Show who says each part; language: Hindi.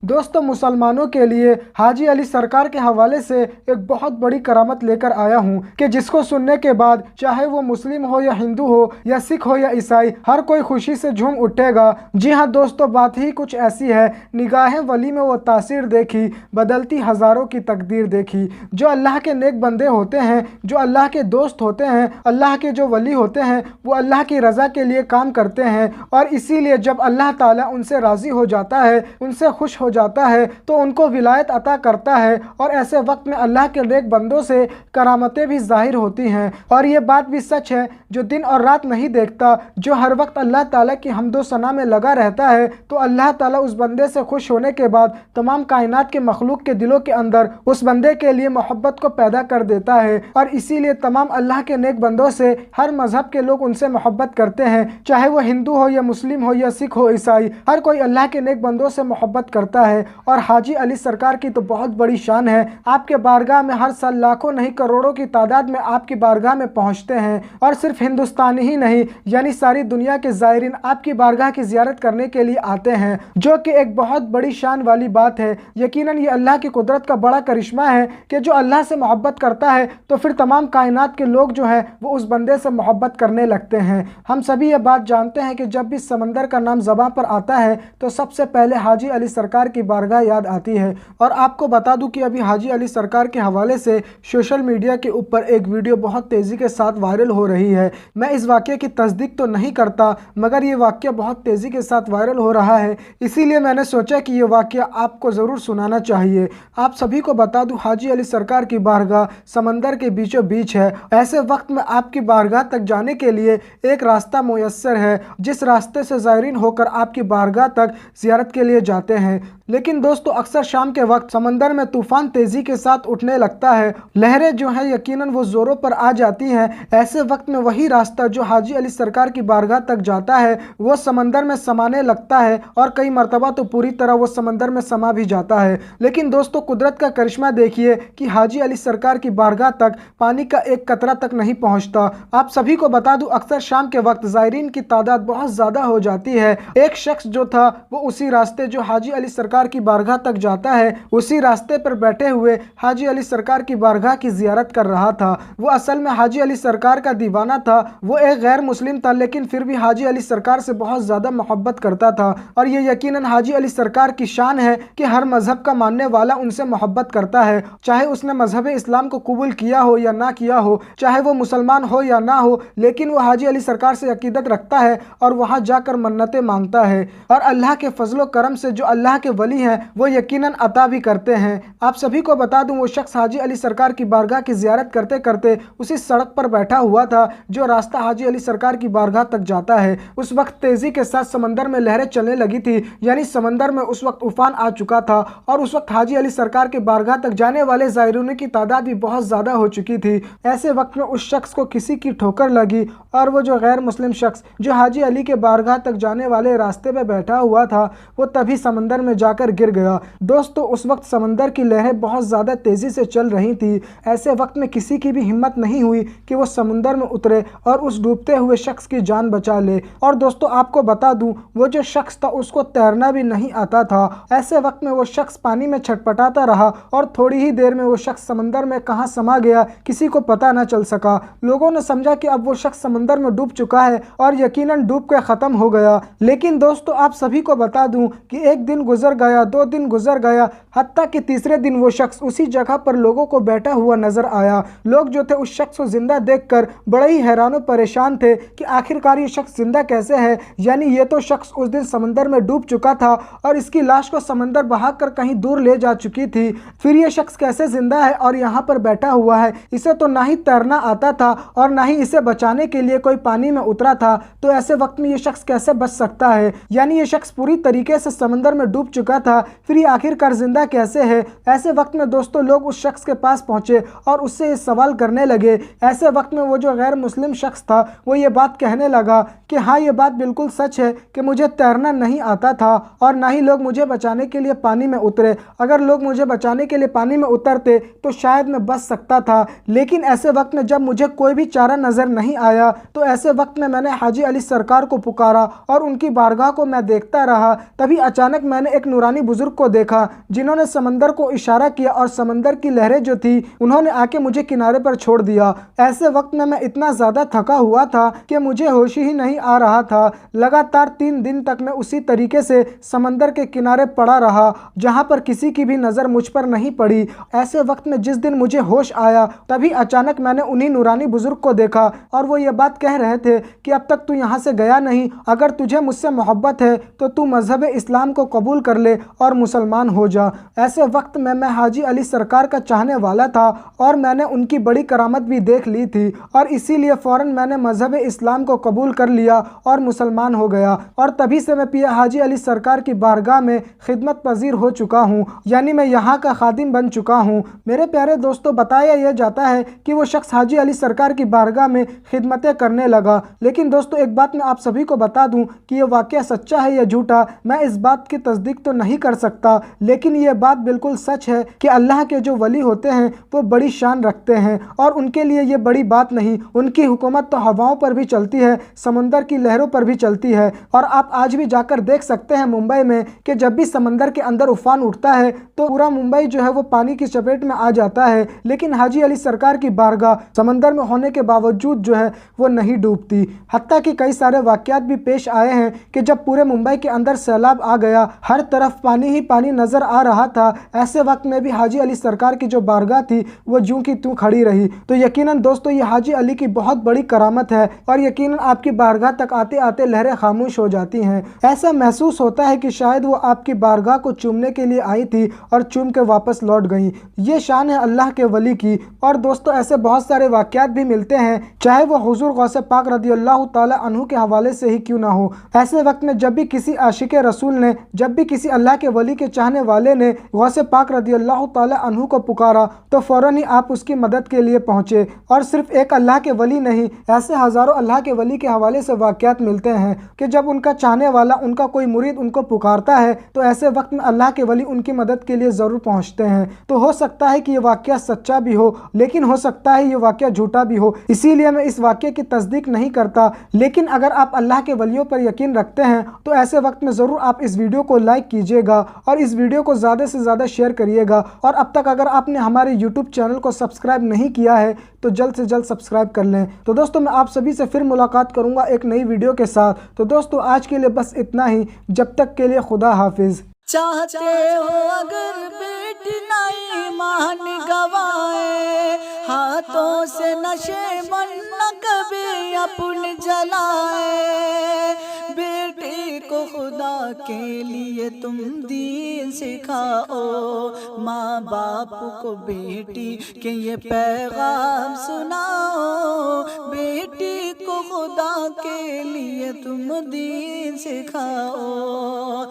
Speaker 1: दोस्तों मुसलमानों के लिए हाजी अली सरकार के हवाले से एक बहुत बड़ी करामत लेकर आया हूँ कि जिसको सुनने के बाद चाहे वो मुस्लिम हो या हिंदू हो या सिख हो या ईसाई, हर कोई खुशी से झूम उठेगा। जी हाँ दोस्तों, बात ही कुछ ऐसी है। निगाहें वली में वो तासीर देखी, बदलती हज़ारों की तकदीर देखी। जो अल्लाह के नेक बंदे होते हैं, जो अल्लाह के दोस्त होते हैं, अल्लाह के जो वली होते हैं, वो अल्लाह की रज़ा के लिए काम करते हैं। और इसीलिए जब अल्लाह ताला उनसे राज़ी हो जाता है, उनसे खुश हो जाता है, तो उनको विलायत अता करता है। और ऐसे वक्त में अल्लाह के नेक बंदों से करामतें भी ज़ाहिर होती हैं। और ये बात भी सच है, जो दिन और रात नहीं देखता, जो हर वक्त अल्लाह ताला की हम्दो सना में लगा रहता है, तो अल्लाह ताला उस बंदे से खुश होने के बाद तमाम कायनात के मखलूक के दिलों के अंदर उस बंदे के लिए मोहब्बत को पैदा कर देता है। और इसीलिए तमाम अल्लाह के नेक बंदों से हर मजहब के लोग उनसे मोहब्बत करते हैं, चाहे वो हिंदू हो या मुस्लिम हो या सिख हो ईसाई, हर कोई अल्लाह के नेक बंदों से मोहब्बत करता है। और हाजी अली सरकार की तो बहुत बड़ी शान है। आपके बारगाह में हर साल लाखों नहीं करोड़ों की तादाद में आपकी बारगाह में पहुंचते हैं। और सिर्फ हिंदुस्तानी ही नहीं, यानी सारी दुनिया के ज़ायरीन आपकी बारगाह की ज़ियारत करने के लिए आते हैं, जो कि एक बहुत बड़ी शान वाली बात है। यकीनन ये अल्लाह की कुदरत का बड़ा करिश्मा है कि जो अल्लाह से मोहब्बत करता है तो फिर तमाम कायनात के लोग जो है वो उस बंदे से मोहब्बत करने लगते हैं। हम सभी ये बात जानते हैं कि जब भी समंदर का नाम ज़बां पर आता है तो सबसे पहले हाजी अली सरकार की बारगाह याद आती है। और आपको बता दूं कि अभी हाजी अली सरकार के हवाले से सोशल मीडिया के ऊपर एक वीडियो बहुत तेज़ी के साथ वायरल हो रही है। मैं इस वाक़े की तस्दीक तो नहीं करता, मगर ये वाक़या बहुत तेज़ी के साथ वायरल हो रहा है, इसीलिए मैंने सोचा कि ये वाक़या आपको ज़रूर सुनाना चाहिए। आप सभी को बता दूं, हाजी अली सरकार की बारगाह समंदर के बीचों बीच है। ऐसे वक्त में आपकी बारगाह तक जाने के लिए एक रास्ता मुयस्सर है, जिस रास्ते से ज़ायरीन होकर आपकी बारगाह तक ज़ियारत के लिए जाते हैं। लेकिन दोस्तों अक्सर शाम के वक्त समंदर में तूफान तेज़ी के साथ उठने लगता है, लहरें जो हैं यकीनन वो ज़ोरों पर आ जाती हैं। ऐसे वक्त में वही रास्ता जो हाजी अली सरकार की बारगाह तक जाता है वो समंदर में समाने लगता है, और कई मरतबा तो पूरी तरह वो समंदर में समा भी जाता है। लेकिन दोस्तों कुदरत का करिश्मा देखिए कि हाजी अली सरकार की बारगाह तक पानी का एक कतरा तक नहीं पहुँचता। आप सभी को बता दूँ, अक्सर शाम के वक्त ज़ायरीन की तादाद बहुत ज़्यादा हो जाती है। एक शख्स जो था वो उसी रास्ते जो हाजी अली सरकार की बारगाह तक जाता है, उसी रास्ते पर बैठे हुए हाजी अली सरकार की बारगाह की जियारत कर रहा था। वो असल में हाजी अली सरकार का दीवाना था। वो एक गैर मुस्लिम था, लेकिन फिर भी हाजी अली सरकार से बहुत ज़्यादा मोहब्बत करता था। और ये यकीनन हाजी अली सरकार की शान है कि हर मजहब का मानने वाला उनसे मोहब्बत करता है, चाहे उसने मजहब इस्लाम को कबूल किया हो या ना किया हो, चाहे वो मुसलमान हो या ना हो, लेकिन वो हाजी अली सरकार से अकीदत रखता है और वहाँ जाकर मन्नतें मांगता है। और अल्लाह के फजलो करम से जो अल्लाह के वली हैं वो यकीनन अता भी करते हैं। आप सभी को बता दूं, वो शख्स हाजी अली सरकार की बारगाह की जियारत करते करते उसी सड़क पर बैठा हुआ था जो रास्ता हाजी अली सरकार की बारगाह तक जाता है। उस वक्त तेजी के साथ समंदर में लहरें चलने लगी थी, यानी समंदर में उस वक्त उफान आ चुका था। और उस वक्त हाजी अली सरकार की बारगाह तक जाने वाले ज़ायरीन की तादाद भी बहुत ज़्यादा हो चुकी थी। ऐसे वक्त में उस शख्स को किसी की ठोकर लगी और वो जो गैर मुस्लिम शख्स जो हाजी अली के बारगाह तक जाने वाले रास्ते पर बैठा हुआ था वो तभी समंदर में जाकर गिर गया। दोस्तों उस वक्त समंदर की लहरें बहुत ज़्यादा तेज़ी से चल रही थी। ऐसे वक्त में किसी की भी हिम्मत नहीं हुई कि वो समंदर में उतरे और उस डूबते हुए शख्स की जान बचा ले। और दोस्तों आपको बता दूं, वो जो शख्स था उसको तैरना भी नहीं आता था। ऐसे वक्त में वो शख्स पानी में छटपटाता रहा और थोड़ी ही देर में वो शख्स समंदर में कहाँ समा गया किसी को पता न चल सका। लोगों ने समझा कि अब वो शख्स समंदर में डूब चुका है और यकीनन डूब के ख़त्म हो गया। लेकिन दोस्तों आप सभी को बता दूं कि एक दिन गुजर गया, 2 दिन गुजर गया, हत्ता कि तीसरे दिन वो शख्स उसी जगह पर लोगों को बैठा हुआ नजर आया। लोग जो थे उस शख्स को जिंदा देखकर बड़े ही हैरान और परेशान थे कि आखिरकार ये शख्स जिंदा कैसे है, यानी ये तो शख्स उस दिन समंदर में डूब चुका था और इसकी लाश को समंदर बहाकर कहीं दूर ले जा चुकी थी। फिर ये शख्स कैसे जिंदा है और यहाँ पर बैठा हुआ है? इसे तो ना ही तैरना आता था और ना ही इसे बचाने के लिए कोई पानी में उतरा था, तो ऐसे वक्त में ये शख्स कैसे बच सकता है? यानी ये शख्स पूरी तरीके से समंदर में डूब चुका था, फिर ये आखिरकार जिंदा कैसे है? ऐसे वक्त में दोस्तों लोग उस शख्स के पास पहुंचे और उससे ये सवाल करने लगे। ऐसे वक्त में वो जो गैर मुस्लिम शख्स था वो ये बात कहने लगा कि हाँ, ये बात बिल्कुल सच है कि मुझे तैरना नहीं आता था और ना ही लोग मुझे बचाने के लिए पानी में उतरे। अगर लोग मुझे बचाने के लिए पानी में उतरते तो शायद मैं बच सकता था, लेकिन ऐसे वक्त में जब मुझे कोई भी चारा नज़र नहीं आया तो ऐसे वक्त में मैंने हाजी अली सरकार को पुकारा और उनकी बारगाह को मैं देखता रहा। तभी अचानक मैंने एक नूरानी बुजुर्ग को देखा जिन्होंने समंदर को इशारा किया और समंदर की लहरें जो थी उन्होंने आके मुझे किनारे पर छोड़ दिया। ऐसे वक्त में मैं इतना ज़्यादा थका हुआ था कि मुझे होश ही नहीं आ रहा था। लगातार 3 दिन तक मैं उसी तरीके से समंदर के किनारे पड़ा रहा जहाँ पर किसी की भी नज़र मुझ पर नहीं पड़ी। ऐसे वक्त में जिस दिन मुझे होश आया तभी अचानक मैंने उन्हीं नूरानी बुजुर्ग को देखा और वो ये बात कह रहे थे कि अब तक तू यहाँ से गया नहीं, अगर तुझे मुझसे मोहब्बत है तो तू मजहब इस्लाम को कबूल कर ले और मुसलमान हो जा। ऐसे वक्त में मैं हाजी अली सरकार का चाहने वाला था और मैंने उनकी बड़ी करामत भी देख ली थी और इसीलिए फ़ौरन मैंने मजहब इस्लाम को कबूल कर लिया और मुसलमान हो गया। और तभी से मैं पिया हाजी अली सरकार की बारगाह में खिदमत पजीर हो चुका हूँ, यानी मैं यहाँ का खादिम बन चुका हूँ। मेरे प्यारे दोस्तों, बताया यह जाता है कि वो शख्स हाजी अली सरकार की बारगाह में खिदमतें करने लगा। लेकिन दोस्तों, एक बात मैं आप सभी को बता दूं कि यह वाकया सच्चा है या झूठा, मैं इस बात की तस्दीक तो नहीं कर सकता, लेकिन यह बात बिल्कुल सच है कि अल्लाह के जो वली होते हैं वो बड़ी शान रखते हैं और उनके लिए ये बड़ी बात नहीं। उनकी हुकूमत तो हवाओं पर भी चलती है, समंदर की लहरों पर भी चलती है। और आप आज भी जाकर देख सकते हैं मुंबई में कि जब भी समंदर के अंदर उफान उठता है तो पूरा मुंबई जो है वो पानी की चपेट में आ जाता है, लेकिन हाजी अली सरकार की बारगाह समंदर में होने के बावजूद जो है वो नहीं डूबती। हत्ता कि कई सारे वाकयात भी पेश आए हैं कि जब पूरे मुंबई के अंदर सैलाब आ गया, हर तरफ पानी ही पानी नजर आ रहा था, ऐसे वक्त में भी हाजी अली सरकार की जो बारगाह थी वो यूं की त्यों खड़ी रही। तो यकीनन दोस्तों, ये हाजी अली की बहुत बड़ी करामत है और यकीनन आपकी बारगाह तक आते आते लहरें खामोश हो जाती हैं। ऐसा महसूस होता है कि शायद वो आपकी बारगाह को चूमने के लिए आई थी और चूम के वापस लौट गई। ये शान है अल्लाह के वली की। और दोस्तों, ऐसे बहुत सारे वाकयात भी मिलते हैं, चाहे वो हुजूर गौसे पाक रदी अल्लाह ताला अन्हु के हवाले से ही क्यों ना हो। ऐसे वक्त में जब भी किसी आशिक रसूल ने, जब भी किसी अल्लाह के वली के चाहने वाले ने गौसे पाक रदी अल्लाह ताला अन्हु को पुकारा तो फौरन ही आप उसकी मदद के लिए पहुंचे। और सिर्फ एक अल्लाह के वली नहीं, ऐसे हज़ारों अल्लाह के वली के हवाले से वाकयात मिलते हैं कि जब उनका चाहने वाला, उनका कोई मुरीद उनको पुकारता है तो ऐसे वक्त में अल्लाह के वली उनकी मदद के लिए ज़रूर पहुंचते हैं। तो हो सकता है कि ये वाकया सच्चा भी हो, लेकिन हो सकता है ये वाकया झूठा भी हो, इसीलिए मैं इस वाकये की तस्दीक नहीं करता। लेकिन अगर आप अल्लाह के वलियों पर यकीन रखते हैं तो ऐसे वक्त में ज़रूर आप इस वीडियो को लाइक कीजिएगा और इस वीडियो को ज़्यादा से ज़्यादा शेयर करिएगा। और अब तक अगर आपने हमारे यूट्यूब चैनल को सब्सक्राइब नहीं किया है तो जल्द से जल्द सब्सक्राइब कर लें। तो दोस्तों, मैं आप सभी से फिर मुलाकात करूंगा एक नई वीडियो के साथ। तो दोस्तों, आज के लिए बस इतना ही। जब तक के लिए खुदा हाफिज।
Speaker 2: चाहते हो अगर बेटी नहीं मान गवाए, हाथों से नशे मन न कभी अपन जलाए। बेटी को खुदा के लिए तुम दीन सिखाओ, माँ बाप को बेटी के ये पैगाम सुनाओ। बेटी को खुदा के लिए तुम दीन सिखाओ,